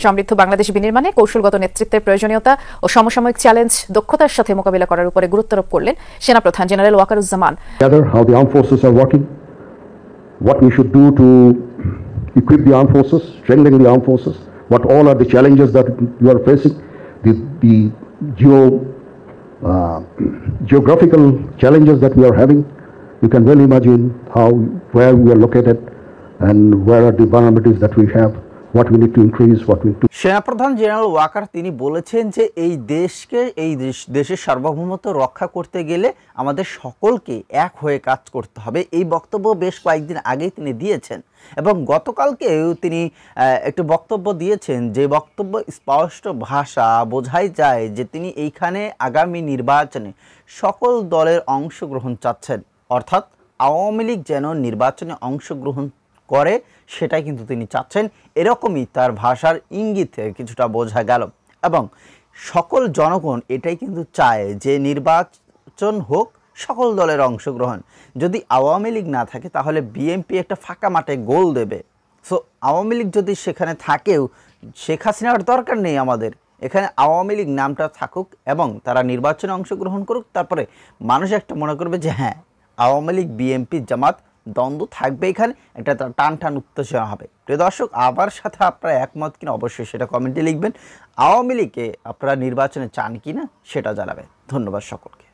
সমৃদ্ধ বাংলাদেশ বিনির্মাণে কৌশলগত নেতৃত্বের প্রয়োজনীয়তা ও সমসাময়িক চ্যালেঞ্জ দক্ষতার সাথে মোকাবিলা করার উপরে গুরুত্বারোপ করলেন সেনাপ্রধান general Wakeruzzaman. How the armed forces are working, what we should do to equip the armed forces, strengthen the armed forces, what all are the challenges that you are facing, the geographical challenges that we are having. You can well imagine where we are located and where are the vulnerabilities that we have, what we need to increase, what we need to. সেনাপ্রধান general Waker তিনি বলেছেন যে এই দেশের সার্বভৌমত্ব রক্ষা করতে গেলে আমাদের সকলকে এক হয়ে কাজ করতে হবে। এই বক্তব্য বেশ কয়েকদিন আগেই তিনি দিয়েছেন এবং গতকালকেও তিনি একটি বক্তব্য দিয়েছেন, যে বক্তব্য স্পষ্ট ভাষা বোঝাই যায় যে তিনি এইখানে আগামী নির্বাচনে সকল দলের অংশগ্রহণ চাচ্ছেন, অর্থাৎ আওয়ামী লীগ যেন নির্বাচনে অংশগ্রহণ করে সেটাই কিন্তু তিনি চাচ্ছেন। এরকমই তার ভাষার ইঙ্গিতে কিছুটা বোঝা গেল এবং সকল জনগণ এটাই কিন্তু চায় যে নির্বাচন হোক, সকল দলের অংশগ্রহণ। যদি আওয়ামী লীগ না থাকে তাহলে বিএনপি একটা ফাঁকা মাঠে গোল দেবে। সো আওয়ামী লীগ যদি সেখানে থাকেও শেখ হাসিনার দরকার নেই আমাদের, এখানে আওয়ামী লীগ নামটা থাকুক এবং তারা নির্বাচনে অংশগ্রহণ করুক, তারপরে মানুষ একটা মনে করবে যে হ্যাঁ আওয়ামী লীগ বিএনপি জামাত দ্বন্দ্ব থাকবে, এখানে একটা টান উত্তেজনা হবে। প্রিয় দর্শক, আবার সাথে আপনারা একমত কিনা অবশ্যই সেটা কমেন্টে লিখবেন। আওয়ামী লীগকে আপনারা নির্বাচনে চান কিনা সেটা জানাবেন। ধন্যবাদ সকলকে।